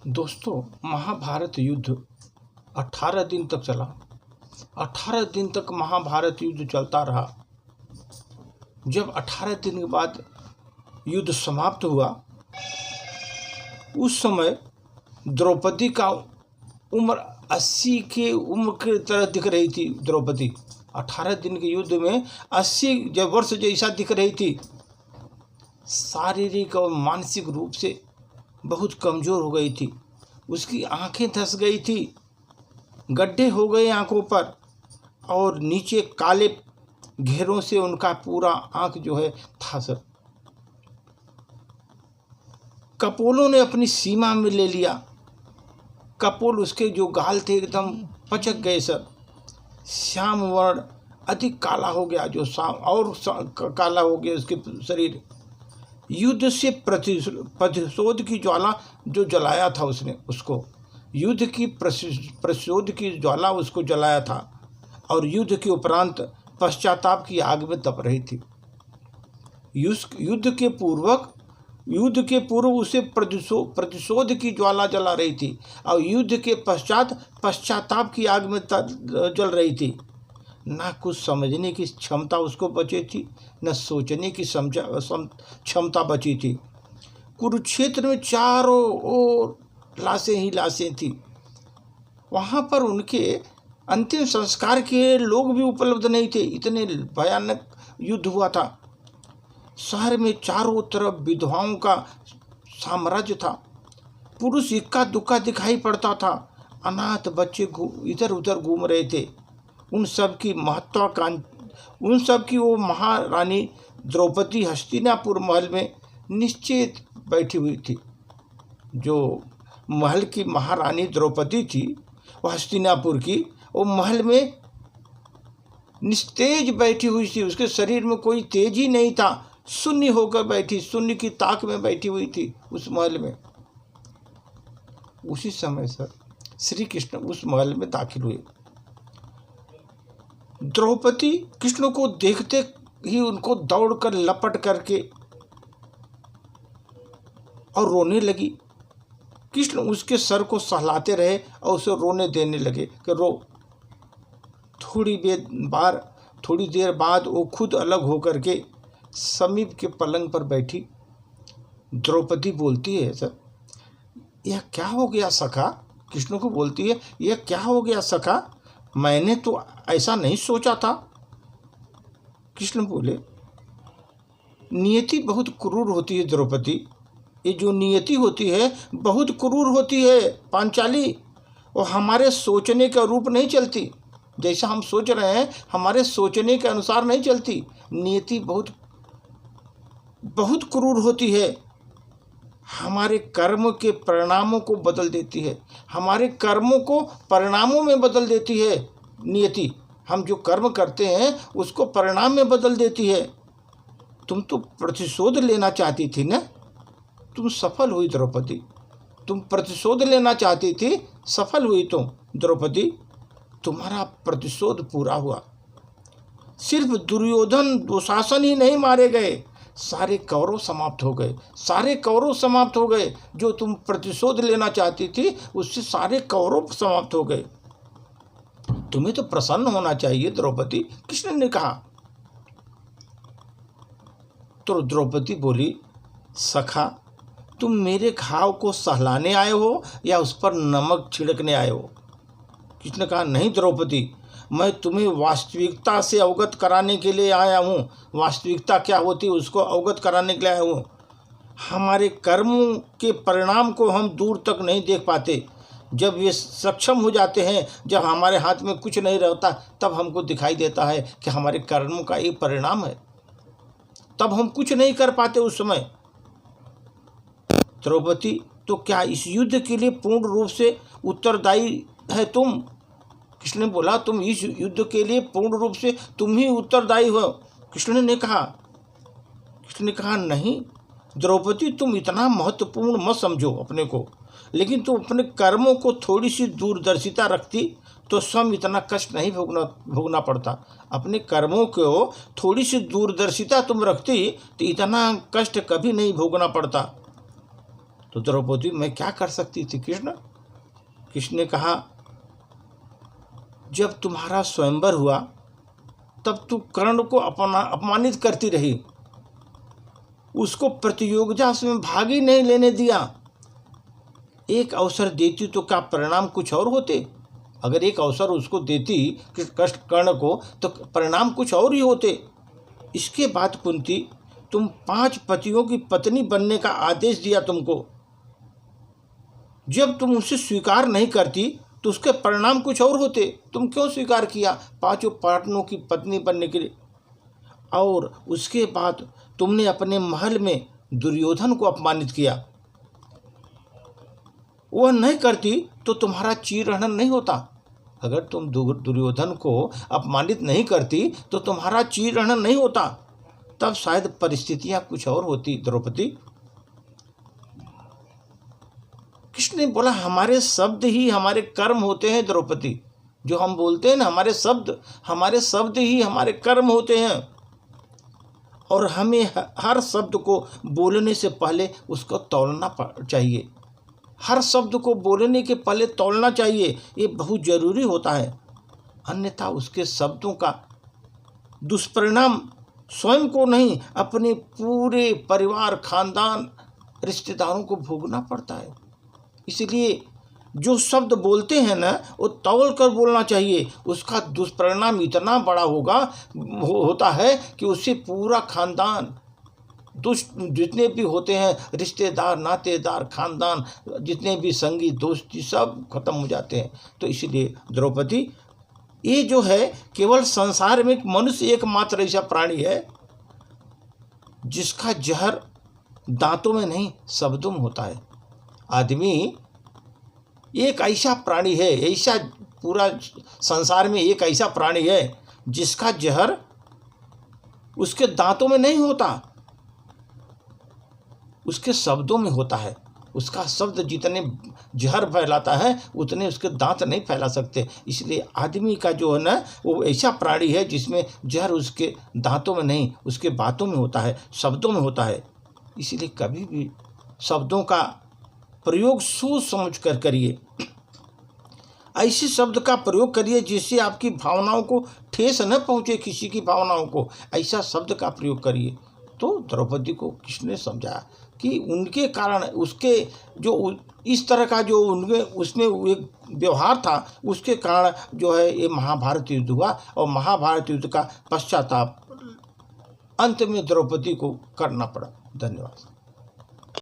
दोस्तों, महाभारत युद्ध 18 दिन तक चला। 18 दिन तक महाभारत युद्ध चलता रहा। जब 18 दिन के बाद युद्ध समाप्त हुआ, उस समय द्रौपदी का उम्र 80 के उम्र की तरह दिख रही थी। द्रौपदी 18 दिन के युद्ध में 80 वर्ष जैसा दिख रही थी। शारीरिक और मानसिक रूप से बहुत कमज़ोर हो गई थी। उसकी आंखें धंस गई थी, गड्ढे हो गए आंखों पर, और नीचे काले घेरों से उनका पूरा आंख जो है था सर। कपोलों ने अपनी सीमा में ले लिया। कपोल, उसके जो गाल थे एकदम पचक गए सर। श्याम वर्ण अधिक काला हो गया, जो और काला हो गया उसके शरीर। युद्ध से प्रतिशोध की ज्वाला जो जलाया था उसने, उसको युद्ध की प्रतिशोध की ज्वाला उसको जलाया था, और युद्ध के उपरांत पश्चाताप की आग में तप रही थी। युद्ध के पूर्व उसे प्रतिशोध की ज्वाला जला रही थी, और युद्ध के पश्चात पश्चाताप की आग में जल रही थी। ना कुछ समझने की क्षमता उसको बची थी, न सोचने की क्षमता बची थी। कुरुक्षेत्र में चारों ओर लाशें ही लाशें थी। वहाँ पर उनके अंतिम संस्कार के लोग भी उपलब्ध नहीं थे, इतने भयानक युद्ध हुआ था। शहर में चारों तरफ विधवाओं का साम्राज्य था। पुरुष इक्का दुक्का दिखाई पड़ता था। अनाथ बच्चे इधर उधर घूम रहे थे। उन सब की वो महारानी द्रौपदी हस्तिनापुर महल में निश्चित बैठी हुई थी। जो महल की महारानी द्रौपदी थी, वो हस्तिनापुर की, वो महल में निस्तेज बैठी हुई थी। उसके शरीर में कोई तेज ही नहीं था। शून्य होकर बैठी, शून्य की ताक में बैठी हुई थी उस महल में। उसी समय सर श्री कृष्ण उस महल में दाखिल हुए। द्रौपदी कृष्ण को देखते ही उनको दौड़कर लपट करके और रोने लगी। कृष्ण उसके सर को सहलाते रहे और उसे रोने देने लगे कि रो। थोड़ी देर बाद वो खुद अलग होकर के समीप के पलंग पर बैठी। द्रौपदी बोलती है, सर यह क्या हो गया सखा? कृष्ण को बोलती है, यह क्या हो गया सखा? मैंने तो ऐसा नहीं सोचा था। कृष्ण बोले, नियति बहुत क्रूर होती है द्रौपदी। ये जो नियति होती है बहुत क्रूर होती है पांचाली। वो हमारे सोचने का रूप नहीं चलती। जैसा हम सोच रहे हैं हमारे सोचने के अनुसार नहीं चलती। नियति बहुत बहुत क्रूर होती है। हमारे कर्म के परिणामों को बदल देती है। हमारे कर्मों को परिणामों में बदल देती है नियति। हम जो कर्म करते हैं उसको परिणाम में बदल देती है। तुम तो प्रतिशोध लेना चाहती थी ना, तुम सफल हुई द्रौपदी। तुम प्रतिशोध लेना चाहती थी, सफल हुई तुम द्रौपदी। तुम्हारा प्रतिशोध पूरा हुआ। सिर्फ दुर्योधन दुशासन ही नहीं मारे गए, सारे कौरव समाप्त हो गए। सारे कौरव समाप्त हो गए। जो तुम प्रतिशोध लेना चाहती थी उससे सारे कौरव समाप्त हो गए। तुम्हें तो प्रसन्न होना चाहिए द्रौपदी, कृष्ण ने कहा। तो द्रौपदी बोली, सखा तुम मेरे घाव को सहलाने आए हो या उस पर नमक छिड़कने आए हो? कृष्ण ने कहा, नहीं द्रौपदी, मैं तुम्हें वास्तविकता से अवगत कराने के लिए आया हूँ। वास्तविकता क्या होती है उसको अवगत कराने के लिए आया हूँ। हमारे कर्मों के परिणाम को हम दूर तक नहीं देख पाते। जब ये सक्षम हो जाते हैं, जब हमारे हाथ में कुछ नहीं रहता, तब हमको दिखाई देता है कि हमारे कर्मों का ये परिणाम है। तब हम कुछ नहीं कर पाते उस समय। द्रौपदी, तो क्या इस युद्ध के लिए पूर्ण रूप से उत्तरदायी है तुम? कृष्ण ने बोला, तुम इस युद्ध के लिए पूर्ण रूप से तुम ही उत्तरदायी हो। कृष्ण ने कहा नहीं द्रौपदी, तुम इतना महत्वपूर्ण मत समझो अपने को। लेकिन तुम अपने कर्मों को थोड़ी सी दूरदर्शिता रखती तो स्वयं इतना कष्ट नहीं भोगना पड़ता। अपने कर्मों को थोड़ी सी दूरदर्शिता तुम रखती तो इतना कष्ट कभी नहीं भोगना पड़ता। तो द्रौपदी मैं क्या कर सकती थी कृष्ण? कृष्ण ने कहा, जब तुम्हारा स्वयंवर हुआ तब तू कर्ण को अपमानित करती रही, उसको प्रतियोगिता में भाग ही नहीं लेने दिया। एक अवसर देती तो क्या परिणाम कुछ और होते? अगर एक अवसर उसको देती कष्ट कर्ण को तो परिणाम कुछ और ही होते। इसके बाद कुंती, तुम 5 पतियों की पत्नी बनने का आदेश दिया तुमको, जब तुम उसे स्वीकार नहीं करती तो उसके परिणाम कुछ और होते। तुम क्यों स्वीकार किया 5 पार्टनरों की पत्नी बनने के लिए? और उसके बाद तुमने अपने महल में दुर्योधन को अपमानित किया। वह नहीं करती तो तुम्हारा चीरहरण नहीं होता। अगर तुम दुर्योधन को अपमानित नहीं करती तो तुम्हारा चीरहरण नहीं होता। तब शायद परिस्थितियां कुछ और होती द्रौपदी। कृष्ण ने बोला, हमारे शब्द ही हमारे कर्म होते हैं द्रौपदी। जो हम बोलते हैं ना, हमारे शब्द ही हमारे कर्म होते हैं। और हमें हर शब्द को बोलने से पहले उसको तौलना चाहिए। हर शब्द को बोलने के पहले तौलना चाहिए, ये बहुत जरूरी होता है। अन्यथा उसके शब्दों का दुष्परिणाम स्वयं को नहीं, अपने पूरे परिवार, खानदान, रिश्तेदारों को भोगना पड़ता है। इसलिए जो शब्द बोलते हैं ना, वो तौल कर बोलना चाहिए। उसका दुष्परिणाम इतना बड़ा होता है कि उससे पूरा खानदान, दुष्ट जितने भी होते हैं, रिश्तेदार, नातेदार, खानदान, जितने भी संगी दोस्ती, सब खत्म हो जाते हैं। तो इसलिए द्रौपदी, ये जो है केवल संसार में मनुष्य एकमात्र ऐसा प्राणी है जिसका जहर दांतों में नहीं शब्दों में होता है। आदमी एक ऐसा प्राणी है, ऐसा पूरा संसार में एक ऐसा प्राणी है जिसका जहर उसके दांतों में नहीं होता, उसके शब्दों में होता है। उसका शब्द जितने जहर फैलाता है उतने उसके दांत नहीं फैला सकते। इसलिए आदमी का जो है ना, वो ऐसा प्राणी है जिसमें जहर उसके दांतों में नहीं, उसके बातों में होता है, शब्दों में होता है। इसलिए कभी भी शब्दों का प्रयोग सोच समझ कर करिए। ऐसे शब्द का प्रयोग करिए जिससे आपकी भावनाओं को ठेस न पहुँचे, किसी की भावनाओं को। ऐसा शब्द का प्रयोग करिए। तो द्रौपदी को कृष्ण ने समझाया कि उनके कारण, उसके जो इस तरह का जो उनके उसमें एक व्यवहार था, उसके कारण जो है ये महाभारत युद्ध हुआ। और महाभारत युद्ध का पश्चाताप अंत में द्रौपदी को करना पड़ा। धन्यवाद।